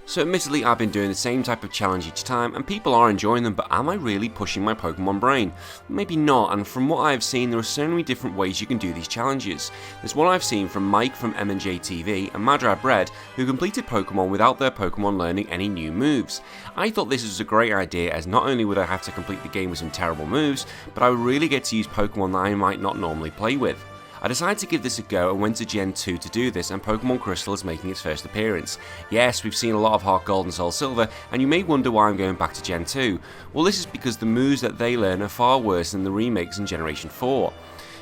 So admittedly I've been doing the same type of challenge each time and people are enjoying them, but am I really pushing my Pokemon brain? Maybe not, and from what I've seen there are so many different ways you can do these challenges. There's one I've seen from Mike from M&J TV and Madra Bread who completed Pokemon without their Pokemon learning any new moves. I thought this was a great idea as not only would I have to complete the game with some terrible moves, but I would really get to use Pokemon that I might not normally play with. I decided to give this a go and went to Gen 2 to do this, and Pokemon Crystal is making its first appearance. Yes, we've seen a lot of Heart Gold and Soul Silver, and you may wonder why I'm going back to Gen 2. Well, this is because the moves that they learn are far worse than the remakes in Generation 4.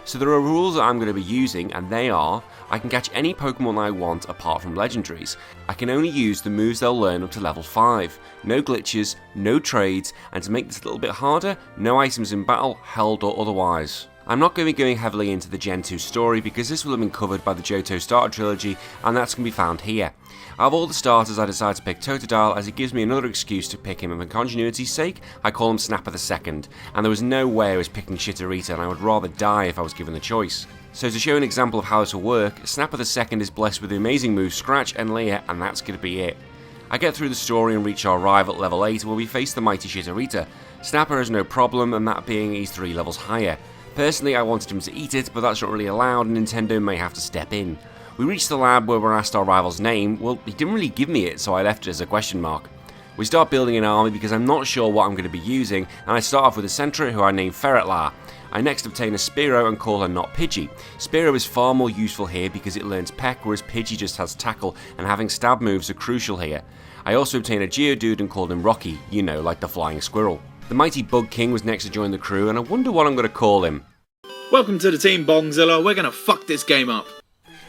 So there are rules that I'm going to be using, and they are: I can catch any Pokemon I want apart from Legendaries. I can only use the moves they'll learn up to level 5. No glitches, no trades, and to make this a little bit harder, no items in battle, held or otherwise. I'm not going to be going heavily into the Gen 2 story because this will have been covered by the Johto Starter Trilogy and that's going to be found here. Out of all the starters I decided to pick Totodile as it gives me another excuse to pick him, and for continuity's sake I call him Snapper the Second, and there was no way I was picking Chikorita and I would rather die if I was given the choice. So to show an example of how this will work, Snapper the Second is blessed with the amazing moves Scratch and Leer, and that's going to be it. I get through the story and reach our rival at level 8 where we face the mighty Chikorita. Snapper has no problem, and that being he's 3 levels higher. Personally, I wanted him to eat it, but that's not really allowed and Nintendo may have to step in. We reached the lab where we're asked our rival's name. Well, he didn't really give me it, so I left it as a question mark. We start building an army because I'm not sure what I'm going to be using, and I start off with a Sentry who I name Ferretlar. I next obtain a Spearow and call her Not Pidgey. Spearow is far more useful here because it learns Peck, whereas Pidgey just has Tackle, and having stab moves are crucial here. I also obtain a Geodude and called him Rocky, you know, like the flying squirrel. The mighty Bug King was next to join the crew, and I wonder what I'm going to call him. Welcome to the team, Bongzilla. We're gonna fuck this game up.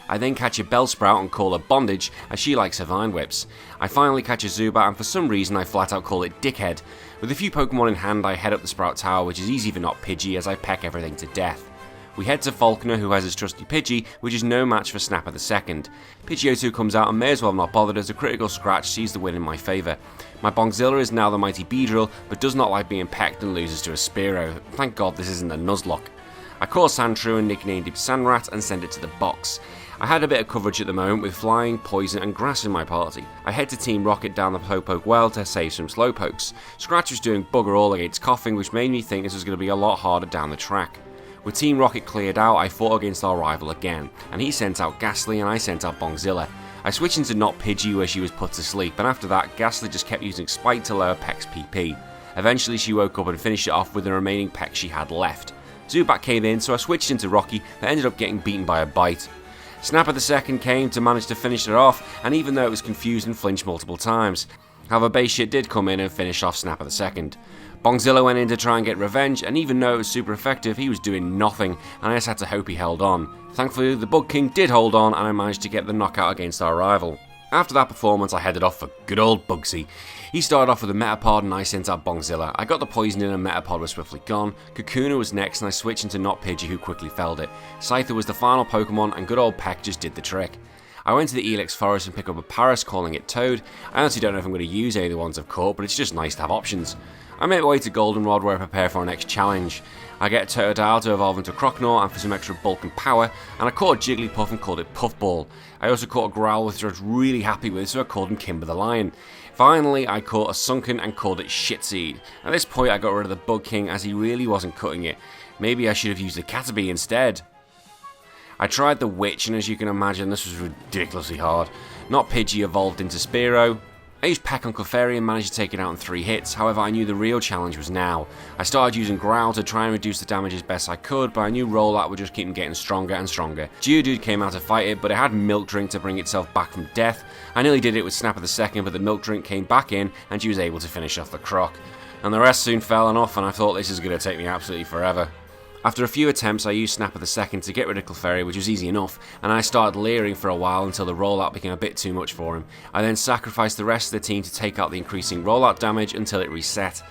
I then catch a Bellsprout and call her Bondage, as she likes her Vine Whips. I finally catch a Zubat and for some reason I flat out call it Dickhead. With a few Pokemon in hand I head up the Sprout Tower, which is easy for Not Pidgey as I peck everything to death. We head to Falconer, who has his trusty Pidgey, which is no match for Snapper the Second. Pidgeotto comes out and may as well not bothered as a critical scratch sees the win in my favour. My Bongzilla is now the mighty Beedrill, but does not like being pecked and loses to a Spearow. Thank God this isn't a Nuzlocke. I caught Sandshrew and nicknamed him Sandrat and sent it to the box. I had a bit of coverage at the moment with Flying, Poison and Grass in my party. I head to Team Rocket down the Slowpoke well to save some Slowpokes. Scratch was doing bugger all against Coughing, which made me think this was going to be a lot harder down the track. With Team Rocket cleared out, I fought against our rival again, and he sent out Ghastly and I sent out Bongzilla. I switched into Not Pidgey where she was put to sleep, and after that Ghastly just kept using Spite to lower Peck's PP. Eventually she woke up and finished it off with the remaining Peck she had left. Zubat came in, so I switched into Rocky, but ended up getting beaten by a Bite. Snapper the Second came to manage to finish it off, and even though it was confused and flinched multiple times. However, Base Shit did come in and finish off Snapper the Second. Bongzilla went in to try and get revenge, and even though it was super effective, he was doing nothing, and I just had to hope he held on. Thankfully, the Bug King did hold on, and I managed to get the knockout against our rival. After that performance, I headed off for good old Bugsy. He started off with a Metapod and I sent out Bongzilla. I got the poison in and Metapod was swiftly gone. Kakuna was next and I switched into Not Pidgey, who quickly felled it. Scyther was the final Pokemon and good old Peck just did the trick. I went to the Elix Forest and picked up a Paras, calling it Toad. I honestly don't know if I'm going to use any of the ones I've caught, but it's just nice to have options. I made my way to Goldenrod where I prepare for our next challenge. I get Totodile to evolve into Croconaw and for some extra bulk and power, and I caught a Jigglypuff and called it Puffball. I also caught a Growl which I was really happy with, so I called him Kimber the Lion. Finally, I caught a Sunken and called it Shitseed. At this point I got rid of the Bug King as he really wasn't cutting it. Maybe I should have used the Caterpie instead. I tried the Witch, and as you can imagine this was ridiculously hard. Not Pidgey evolved into Spearow. I used Peck on Clefairy and managed to take it out in 3 hits, however I knew the real challenge was now. I started using Growl to try and reduce the damage as best I could, but I knew Rollout would just keep him getting stronger and stronger. Geodude came out to fight it, but it had Milk Drink to bring itself back from death. I nearly did it with Snapper the Second, but the Milk Drink came back in and she was able to finish off the Croc. And the rest soon fell off and I thought this is going to take me absolutely forever. After a few attempts I used Snapper the Second to get rid of Clefairy, which was easy enough, and I started leering for a while until the rollout became a bit too much for him. I then sacrificed the rest of the team to take out the increasing rollout damage until it reset.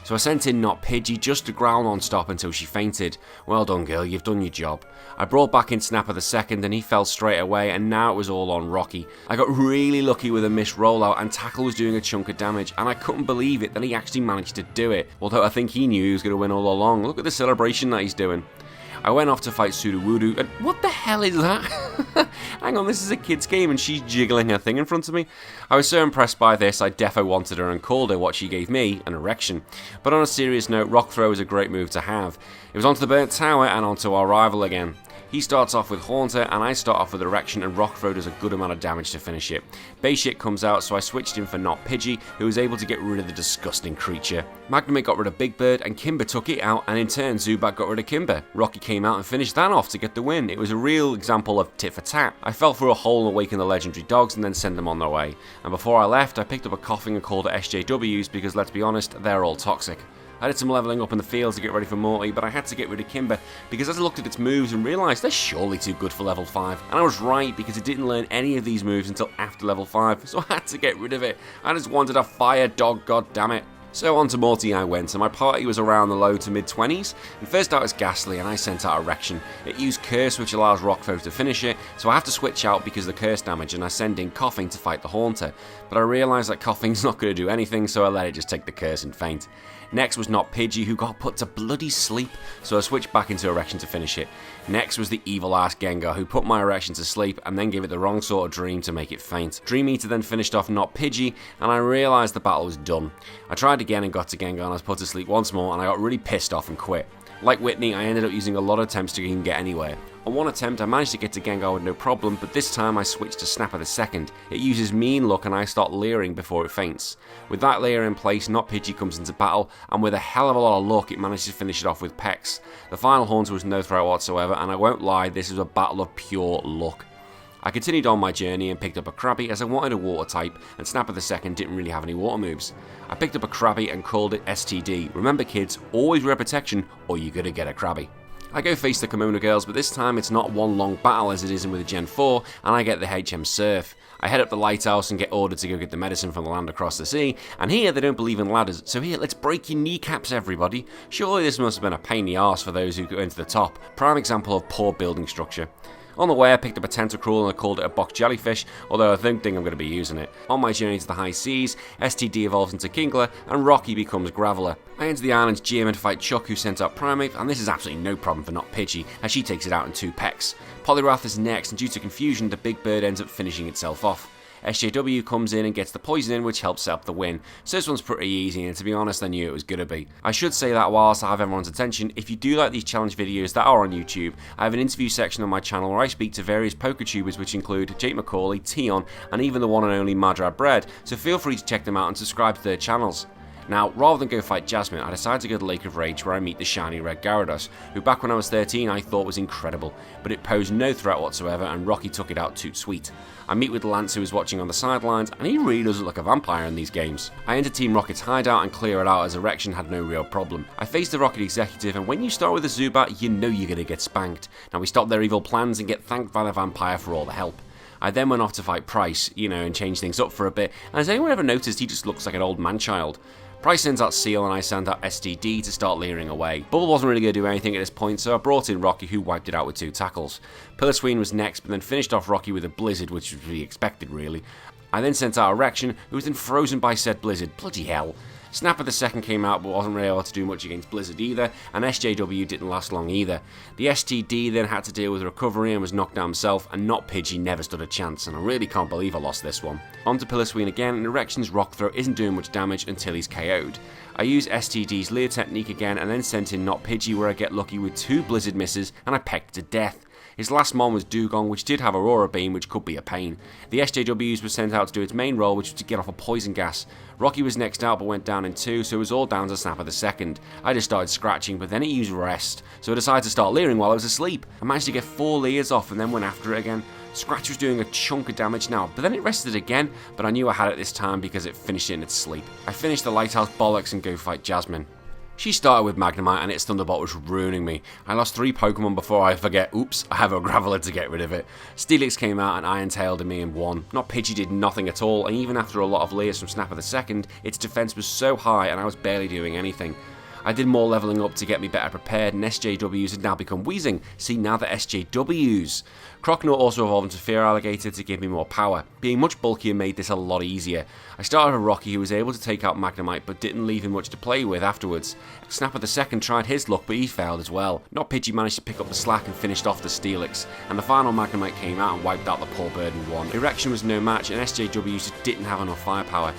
So I sent in Not Pidgey just to growl non-stop until she fainted. Well done girl, you've done your job. I brought back in Snapper the Second and he fell straight away, and now it was all on Rocky. I got really lucky with a missed rollout and Tackle was doing a chunk of damage, and I couldn't believe it that he actually managed to do it. Although I think he knew he was going to win all along. Look at the celebration that he's doing. I went off to fight Sudowoodo, and what the hell is that? Hang on, this is a kid's game and she's jiggling her thing in front of me. I was so impressed by this, I defo wanted her and called her what she gave me, an erection. But on a serious note, Rock Throw is a great move to have. It was onto the burnt tower and onto our rival again. He starts off with Haunter, and I start off with Erection, and Rock Throw does a good amount of damage to finish it. Base Shit comes out, so I switched him for Not Pidgey, who was able to get rid of the disgusting creature. Magnemite got rid of Big Bird, and Kimber took it out, and in turn Zubat got rid of Kimber. Rocky came out and finished that off to get the win. It was a real example of tit for tat. I fell through a hole and awakened the legendary dogs, and then sent them on their way. And before I left, I picked up a Coughing and called it SJWs, because let's be honest, they're all toxic. I did some leveling up in the fields to get ready for Morty, but I had to get rid of Kimber because as I looked at its moves and realised they're surely too good for level 5. And I was right because it didn't learn any of these moves until after level 5, so I had to get rid of it. I just wanted a fire dog, goddammit. So on to Morty I went, and my party was around the low to mid 20s, and first out was Ghastly, and I sent out Erection. It used Curse, which allows Rock Throw to finish it, so I have to switch out because of the Curse damage, and I send in Coughing to fight the Haunter. But I realised that Coughing's not going to do anything, so I let it just take the Curse and faint. Next was Not Pidgey, who got put to bloody sleep, so I switched back into Erection to finish it. Next was the evil-ass Gengar, who put my Erection to sleep and then gave it the wrong sort of dream to make it faint. Dream Eater then finished off Not Pidgey, and I realised the battle was done. I tried again and got to Gengar, and I was put to sleep once more, and I got really pissed off and quit. Like Whitney, I ended up using a lot of attempts to even get anywhere. On one attempt, I managed to get to Gengar with no problem, but this time I switched to Snapper the Second. It uses Mean Look and I start leering before it faints. With that layer in place, Not Pidgey comes into battle, and with a hell of a lot of luck, it managed to finish it off with Pex. The final Haunter was no threat whatsoever, and I won't lie, this was a battle of pure luck. I continued on my journey and picked up a Krabby as I wanted a water type, and Snapper the Second didn't really have any water moves. I picked up a Krabby and called it STD. Remember kids, always wear protection or you're gonna get a Krabby. I go face the Kimono Girls, but this time it's not one long battle as it is in with the Gen 4, and I get the HM Surf. I head up the lighthouse and get ordered to go get the medicine from the land across the sea, and here they don't believe in ladders, so here, let's break your kneecaps everybody. Surely this must have been a pain in the arse for those who go into the top. Prime example of poor building structure. On the way, I picked up a Tentacruel and I called it a box jellyfish, although I don't think I'm going to be using it. On my journey to the high seas, STD evolves into Kingler and Rocky becomes Graveler. I enter the island's gym and fight Chuck, who sent out Primeape, and this is absolutely no problem for Not Pidgey, as she takes it out in 2 pecks. Poliwrath is next, and due to confusion, the big bird ends up finishing itself off. SJW comes in and gets the poison in, which helps set up the win. So this one's pretty easy, and to be honest, I knew it was going to be. I should say that whilst I have everyone's attention, if you do like these challenge videos that are on YouTube, I have an interview section on my channel where I speak to various PokeTubers, which include Jake McCauley, Tion, and even the one and only Madrad Bread, so feel free to check them out and subscribe to their channels. Now, rather than go fight Jasmine, I decided to go to Lake of Rage where I meet the shiny red Gyarados, who back when I was 13 I thought was incredible, but it posed no threat whatsoever and Rocky took it out toot sweet. I meet with Lance, who is watching on the sidelines, and he really does look like a vampire in these games. I enter Team Rocket's hideout and clear it out as Erection had no real problem. I face the Rocket Executive, and when you start with a Zubat, you know you're going to get spanked. Now we stop their evil plans and get thanked by the vampire for all the help. I then went off to fight Price, and change things up for a bit, and has anyone ever noticed he just looks like an old man-child? Price sends out Seal and I send out STD to start leering away. Bubble wasn't really going to do anything at this point, so I brought in Rocky, who wiped it out with 2 tackles. Piloswine was next, but then finished off Rocky with a Blizzard, which was to be expected really. I then sent out Erection, who was then frozen by said Blizzard. Bloody hell. Snapper the Second came out but wasn't really able to do much against Blizzard either, and SJW didn't last long either. The STD then had to deal with recovery and was knocked down himself, and Not Pidgey never stood a chance, and I really can't believe I lost this one. On to Piloswine again, and Erection's Rock Throw isn't doing much damage until he's KO'd. I use STD's Leer technique again and then sent in Not Pidgey where I get lucky with 2 Blizzard misses and I pecked to death. His last mon was Dugong, which did have Aurora Beam, which could be a pain. The SJWs were sent out to do its main role, which was to get off a poison gas. Rocky was next out but went down in 2, so it was all down to Snapper the Second. I just started scratching, but then it used Rest, so I decided to start leering while I was asleep. I managed to get 4 leers off and then went after it again. Scratch was doing a chunk of damage now, but then it rested again, but I knew I had it this time because it finished it in its sleep. I finished the Lighthouse Bollocks and go fight Jasmine. She started with Magnemite and its Thunderbolt was ruining me. I lost 3 Pokemon before I forget, oops, I have a Graveler to get rid of it. Steelix came out and Iron-tailed me and won. Not Pidgey did nothing at all, and even after a lot of leers from Snapper the Second, its defense was so high and I was barely doing anything. I did more leveling up to get me better prepared, and SJWs had now become wheezing. See, now the SJWs. Croconaut also evolved into Fear Alligator to give me more power. Being much bulkier made this a lot easier. I started with Rocky, who was able to take out Magnemite but didn't leave him much to play with afterwards. Snapper the Second tried his luck but he failed as well. Not Pidgey managed to pick up the slack and finished off the Steelix, and the final Magnemite came out and wiped out the poor bird and won. Erection was no match and SJW just didn't have enough firepower.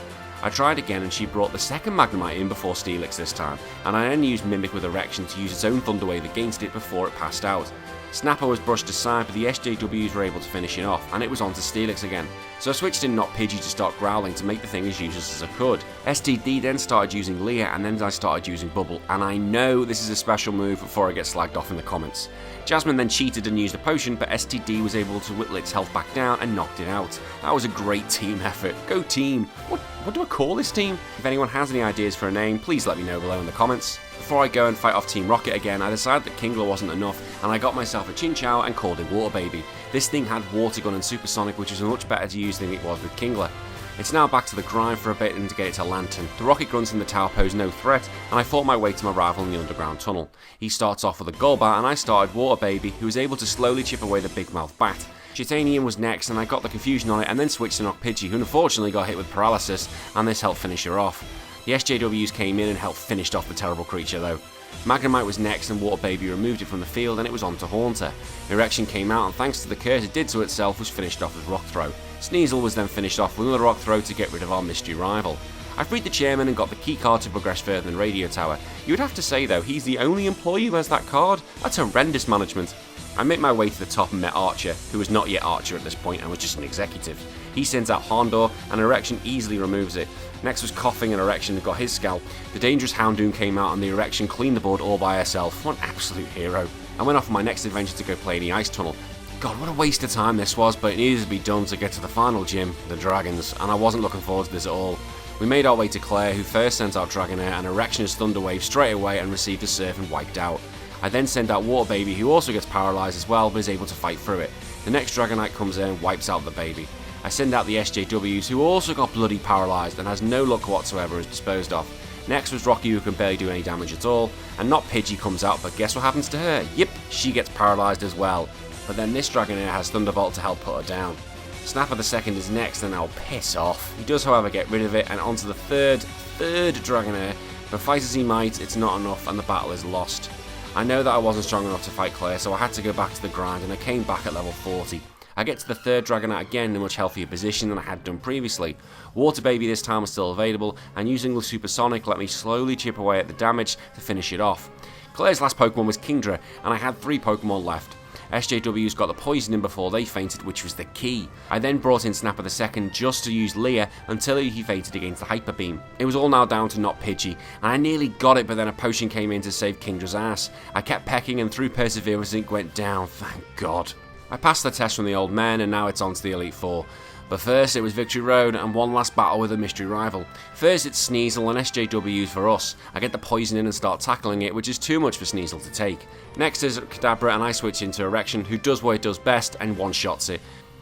I tried again and she brought the second Magnemite in before Steelix this time, and I then used Mimic with Erection to use its own Thunder Wave against it before it passed out. Snapper was brushed aside, but the SJWs were able to finish it off, and it was on to Steelix again. So I switched in Not Pidgey to start growling to make the thing as useless as I could. STD then started using Leer, and then I started using Bubble, and I know this is a special move before I get slagged off in the comments. Jasmine then cheated and used a potion, but STD was able to whittle its health back down and knocked it out. That was a great team effort. Go team! What do I call this team? If anyone has any ideas for a name, please let me know below in the comments. Before I go and fight off Team Rocket again, I decided that Kingler wasn't enough, and I got myself a Chinchou and called it Water Baby. This thing had Water Gun and Supersonic, which was much better to use than it was with Kingler. It's now back to the grind for a bit and to get it to Lantern. The rocket grunts in the tower pose no threat, and I fought my way to my rival in the underground tunnel. He starts off with a Golbat, and I started Water Baby, who was able to slowly chip away the big mouth bat. Chitanium was next, and I got the confusion on it and then switched to Knock Pidgey, who unfortunately got hit with paralysis, and this helped finish her off. The SJWs came in and helped finish off the terrible creature though. Magnemite was next and Water Baby removed it from the field and it was on to Haunter. Erection came out and thanks to the curse it did to itself was finished off with Rock Throw. Sneasel was then finished off with another Rock Throw to get rid of our mystery rival. I freed the chairman and got the key card to progress further than Radio Tower. You would have to say though, he's the only employee who has that card? That's horrendous management. I made my way to the top and met Archer, who was not yet Archer at this point and was just an executive. He sends out Houndour and Erection easily removes it. Next was Coughing and Erection got his scalp. The dangerous Houndoom came out and the Erection cleaned the board all by herself. What an absolute hero. I went off on my next adventure to go play in the Ice Tunnel. God, what a waste of time this was, but it needed to be done to get to the final gym, the Dragons, and I wasn't looking forward to this at all. We made our way to Claire, who first sent out Dragonair and Erection's Thunder Wave straight away and received a Surf and wiped out. I then send out Water Baby, who also gets paralysed as well, but is able to fight through it. The next Dragonite comes in and wipes out the baby. I send out the SJWs, who also got bloody paralysed and has no luck whatsoever, is disposed of. Next was Rocky, who can barely do any damage at all, and Not Pidgey comes out, but guess what happens to her? Yep, she gets paralysed as well. But then this Dragonair has Thunderbolt to help put her down. Snapper the Second is next, and I'll piss off. He does, however, get rid of it, and onto the third Dragonair, but fight as he might, it's not enough, and the battle is lost. I know that I wasn't strong enough to fight Claire, so I had to go back to the grind, and I came back at level 40. I get to the third Dragonite again in a much healthier position than I had done previously. Water Baby this time was still available, and using the Supersonic let me slowly chip away at the damage to finish it off. Claire's last Pokemon was Kingdra, and I had 3 Pokemon left. SJWs got the poison in before they fainted, which was the key. I then brought in Snapper the Second just to use Leer until he fainted against the Hyper Beam. It was all now down to Not Pidgey, and I nearly got it, but then a potion came in to save Kingdra's ass. I kept pecking and through perseverance it went down, thank God. I passed the test from the old men and now it's on to the Elite Four. But first it was Victory Road and one last battle with a mystery rival. First it's Sneasel and SJWs for us. I get the poison in and start tackling it, which is too much for Sneasel to take. Next is Kadabra and I switch into Erection, who does what it does best and one-shots it.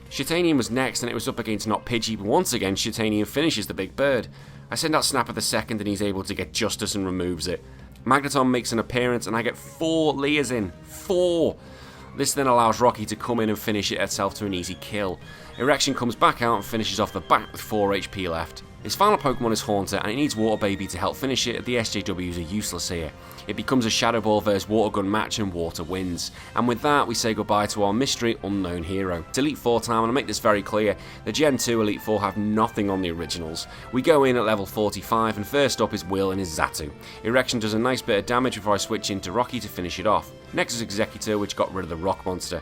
Chitanium was next and it was up against Not Pidgey, but once again Chitanium finishes the big bird. I send out Snapper the Second and he's able to get Justice and removes it. Magneton makes an appearance and I get 4 Leers in. 4! This then allows Rocky to come in and finish it itself to an easy kill. Erection comes back out and finishes off the back with 4 HP left. His final Pokemon is Haunter and it needs Water Baby to help finish it. The SJWs are useless here. It becomes a Shadow Ball vs Water Gun match and Water wins. And with that we say goodbye to our mystery unknown hero. It's Elite 4 time and I make this very clear. The Gen 2 Elite 4 have nothing on the originals. We go in at level 45 and first up is Will and his Xatu. Erection does a nice bit of damage before I switch into Rocky to finish it off. Next is Executor, which got rid of the Rock Monster.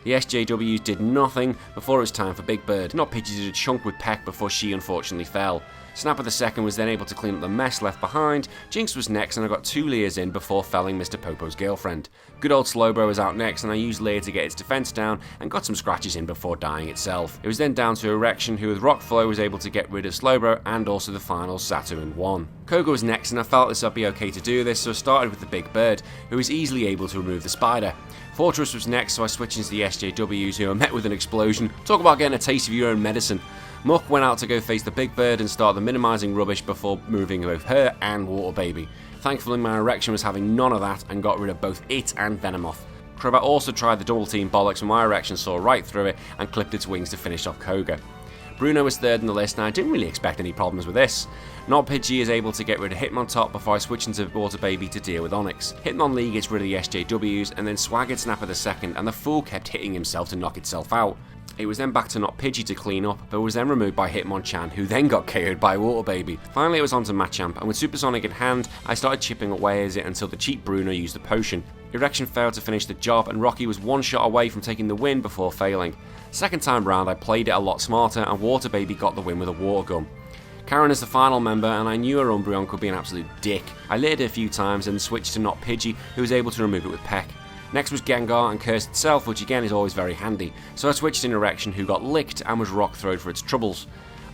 The SJWs did nothing before it was time for Big Bird. Not Pidgey did a chunk with Peck before she unfortunately fell. Snapper the Second was then able to clean up the mess left behind. Jinx was next and I got 2 Leers in before felling Mr. Popo's girlfriend. Good old Slowbro was out next and I used Leer to get its defense down and got some scratches in before dying itself. It was then down to Erection, who with Rock Flow was able to get rid of Slowbro and also the final Xatu in 1. Koga was next and I felt this would be okay to do this, so I started with the Big Bird, who was easily able to remove the spider. Fortress was next, so I switched into the SJWs, who are met with an explosion. Talk about getting a taste of your own medicine. Muck went out to go face the Big Bird and start the minimising rubbish before moving both her and Water Baby. Thankfully my erection was having none of that and got rid of both it and Venomoth. Crobat also tried the double team bollocks and my erection saw right through it and clipped its wings to finish off Koga. Bruno was third on the list and I didn't really expect any problems with this. Not Pidgey is able to get rid of Hitmontop before I switch into Water Baby to deal with Onix. Hitmonlee gets rid of the SJWs and then swaggered Snapper the second and the fool kept hitting himself to knock itself out. It was then back to Not Pidgey to clean up, but was then removed by Hitmonchan, who then got KO'd by Water Baby. Finally it was on to Machamp, and with Supersonic in hand, I started chipping away at it until the cheap Bruno used the potion. Erection failed to finish the job, and Rocky was one shot away from taking the win before failing. Second time round I played it a lot smarter, and Water Baby got the win with a water gun. Karen is the final member, and I knew her Umbreon could be an absolute dick. I lit it a few times and switched to Not Pidgey, who was able to remove it with Peck. Next was Gengar and Cursed itself, which again is always very handy, so I switched in Erection, who got licked and was rock throwed for its troubles.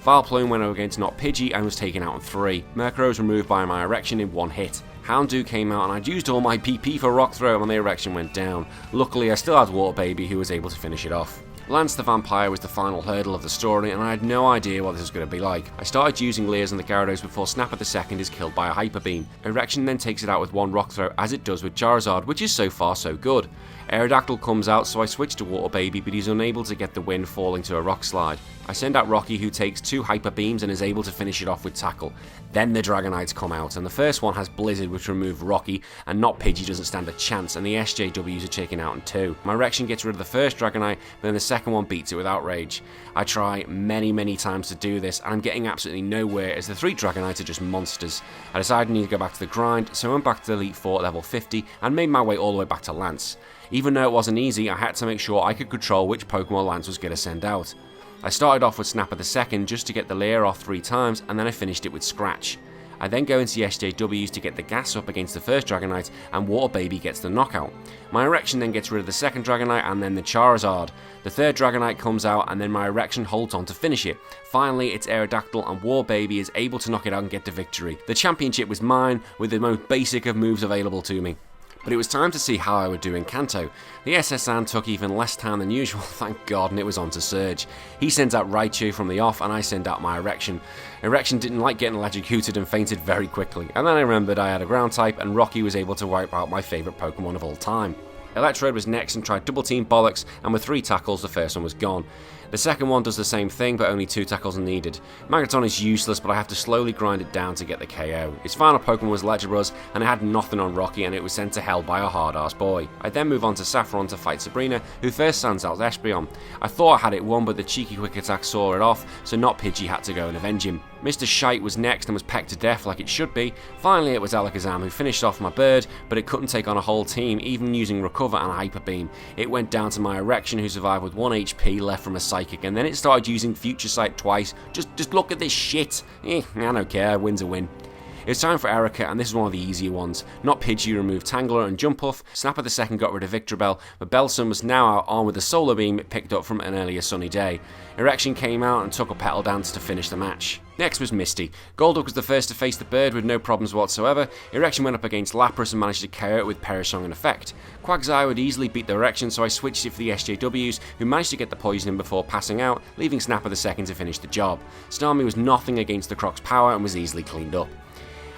Vileplume went over against Not Pidgey and was taken out in 3. Murkrow was removed by my Erection in 1 hit. Houndoom came out and I'd used all my PP for rock throw and the Erection went down. Luckily I still had Water Baby who was able to finish it off. Lance the Vampire was the final hurdle of the story and I had no idea what this was going to be like. I started using Leers on the Gyarados before Snapper the second is killed by a Hyper Beam. Erection then takes it out with 1 rock throw as it does with Charizard, which is so far so good. Aerodactyl comes out so I switch to Water Baby but he's unable to get the win falling to a Rock Slide. I send out Rocky who takes 2 Hyper Beams and is able to finish it off with Tackle. Then the Dragonites come out and the first one has Blizzard which removed Rocky and Not Pidgey doesn't stand a chance and the SJWs are taken out in 2. My Erection gets rid of the first Dragonite but then the second one beats it with Outrage. I try many times to do this and I'm getting absolutely nowhere as the 3 Dragonites are just monsters. I decided I need to go back to the grind so I went back to the Elite Four at level 50 and made my way all the way back to Lance. Even though it wasn't easy, I had to make sure I could control which Pokemon Lance was going to send out. I started off with Snapper the second just to get the Leer off 3 times and then I finished it with Scratch. I then go into the SJWs to get the gas up against the first Dragonite and Water Baby gets the knockout. My Erection then gets rid of the second Dragonite and then the Charizard. The third Dragonite comes out and then my Erection holds on to finish it. Finally it's Aerodactyl and Water Baby is able to knock it out and get the victory. The championship was mine with the most basic of moves available to me. But it was time to see how I would do in Kanto. The SSN took even less time than usual, thank God, and it was on to Surge. He sends out Raichu from the off and I send out my Erection. Erection didn't like getting electrocuted and fainted very quickly, and then I remembered I had a ground type and Rocky was able to wipe out my favourite Pokemon of all time. Electrode was next and tried double team bollocks and with 3 tackles the first one was gone. The second one does the same thing but only 2 tackles are needed. Magneton is useless but I have to slowly grind it down to get the KO. Its final Pokemon was Electabuzz and it had nothing on Rocky and it was sent to hell by a hard ass boy. I then move on to Saffron to fight Sabrina who first sends out Espeon. I thought I had it won but the cheeky quick attack saw it off so Not Pidgey had to go and avenge him. Mr. Shite was next and was pecked to death like it should be. Finally it was Alakazam who finished off my bird but it couldn't take on a whole team even using Recover and Hyper Beam. It went down to my Erection who survived with 1 HP left from a Psychic and then it started using Future Sight twice. Just look at this shit. I don't care, win's a win. It was time for Erica, and this is one of the easier ones. Not Pidgey removed Tangler and Jumpuff, Snapper the second got rid of Victreebel, but Belson was now out armed with the Solar Beam it picked up from an earlier sunny day. Erection came out and took a Petal Dance to finish the match. Next was Misty. Golduck was the first to face the bird with no problems whatsoever. Erection went up against Lapras and managed to KO it with Perish Song in effect. Quagsire would easily beat the Erection, so I switched it for the SJWs, who managed to get the poisoning before passing out, leaving Snapper the second to finish the job. Starmie was nothing against the Croc's power and was easily cleaned up.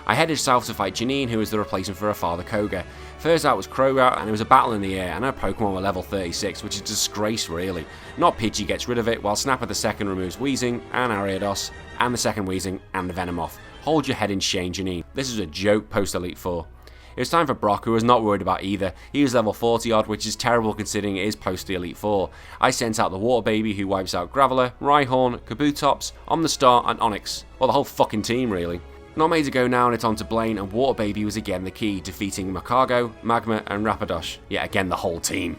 I headed south to fight Janine, who was the replacement for her father Koga. First out was Crobat, and it was a battle in the air, and her Pokemon were level 36, which is a disgrace really. Not Pidgey gets rid of it, while Snapper the second removes Weezing, and Ariados, and the second Weezing, and the Venomoth. Hold your head in shame, Janine. This is a joke post Elite Four. It was time for Brock, who was not worried about either. He was level 40 odd, which is terrible considering it is post the Elite Four. I sent out the Water Baby, who wipes out Graveler, Rhyhorn, Kabutops, Omnistar, and Onix. Well, the whole fucking team really. Not made to go now and it's on to Blaine, and Water Baby was again the key, defeating Macargo, Magma and Rapidash. Yet again the whole team.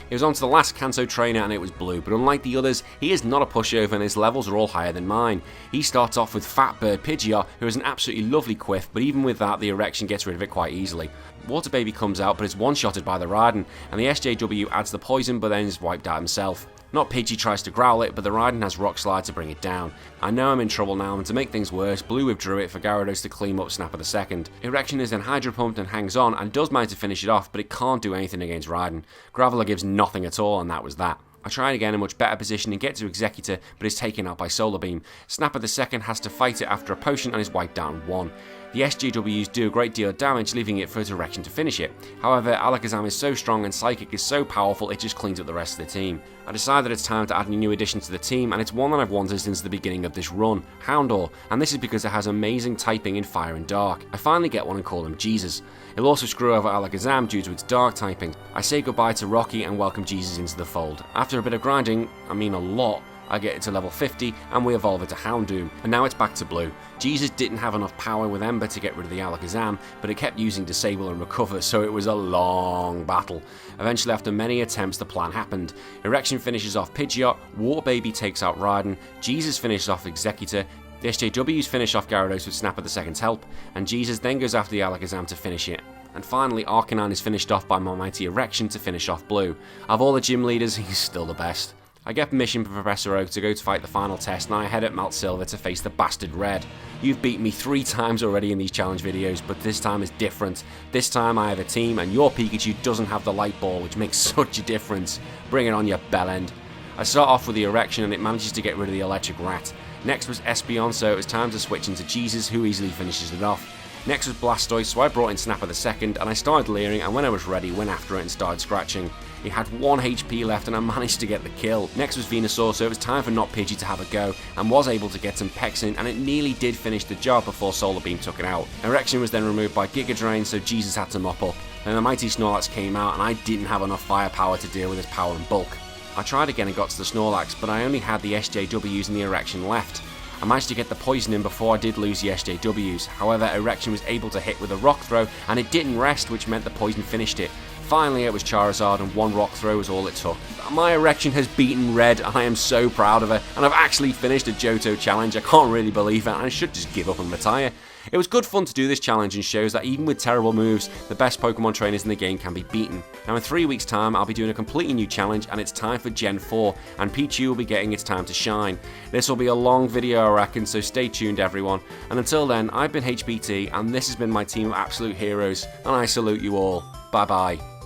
It was on to the last Kanto trainer and it was Blue, but unlike the others, he is not a pushover and his levels are all higher than mine. He starts off with Fat Bird Pidgeot, who is an absolutely lovely quiff, but even with that the Erection gets rid of it quite easily. Water Baby comes out but is one-shotted by the Raiden, and the SJW adds the poison but then is wiped out himself. Not Pidgey tries to growl it, but the Raiden has Rock Slide to bring it down. I know I'm in trouble now, and to make things worse, Blue withdrew it for Gyarados to clean up Snapper the second. Erection is then Hydro Pumped and hangs on, and does manage to finish it off, but it can't do anything against Raiden. Graveler gives nothing at all, and that was that. I tried again in a much better position and get to Executor, but is taken out by Solar Beam. Snapper the second has to fight it after a potion and is wiped down 1. The SJWs do a great deal of damage, leaving it for Direction to finish it. However, Alakazam is so strong and Psychic is so powerful it just cleans up the rest of the team. I decided it's time to add a new addition to the team, and it's one that I've wanted since the beginning of this run, Houndour, and this is because it has amazing typing in Fire and Dark. I finally get one and call him Jesus. He'll also screw over Alakazam due to its Dark typing. I say goodbye to Rocky and welcome Jesus into the fold. After a bit of grinding, I mean a lot, I get it to level 50 and we evolve it to Houndoom, and now it's back to blue. Jesus didn't have enough power with Ember to get rid of the Alakazam, but it kept using Disable and Recover, so it was a long battle. Eventually, after many attempts, the plan happened. Erection finishes off Pidgeot, War Baby takes out Raiden, Jesus finishes off Executor, the SJWs finish off Gyarados with Snap at the second's help, and Jesus then goes after the Alakazam to finish it. And finally, Arcanine is finished off by my mighty Erection to finish off Blue. Of all the gym leaders, he's still the best. I get permission from Professor Oak to go to fight the final test, and I head at Mount Silver to face the bastard Red. You've beaten me 3 times already in these challenge videos, but this time is different. This time I have a team, and your Pikachu doesn't have the light ball, which makes such a difference. Bring it on, you bellend. I start off with the Erection, and it manages to get rid of the Electric Rat. Next was Espeon, so it was time to switch into Jesus, who easily finishes it off. Next was Blastoise, so I brought in Snapper the second, and I started leering, and when I was ready, went after it and started scratching. It had 1 HP left and I managed to get the kill. Next was Venusaur, so it was time for Not Pidgey to have a go, and was able to get some pecks in, and it nearly did finish the job before Solar Beam took it out. Erection was then removed by Giga Drain, so Jesus had to mop up. Then the mighty Snorlax came out, and I didn't have enough firepower to deal with his power and bulk. I tried again and got to the Snorlax, but I only had the SJWs and the Erection left. I managed to get the poison in before I did lose the SJWs, however Erection was able to hit with a Rock Throw, and it didn't rest, which meant the poison finished it. Finally it was Charizard, and 1 Rock Throw was all it took. My Erection has beaten Red, and I am so proud of her, and I've actually finished a Johto challenge. I can't really believe it, and I should just give up and retire. It was good fun to do this challenge and shows that even with terrible moves, the best Pokemon trainers in the game can be beaten. Now in 3 weeks time, I'll be doing a completely new challenge, and it's time for Gen 4, and Pichu will be getting its time to shine. This will be a long video I reckon, so stay tuned everyone. And until then, I've been HBT, and this has been my team of absolute heroes, and I salute you all. Bye bye.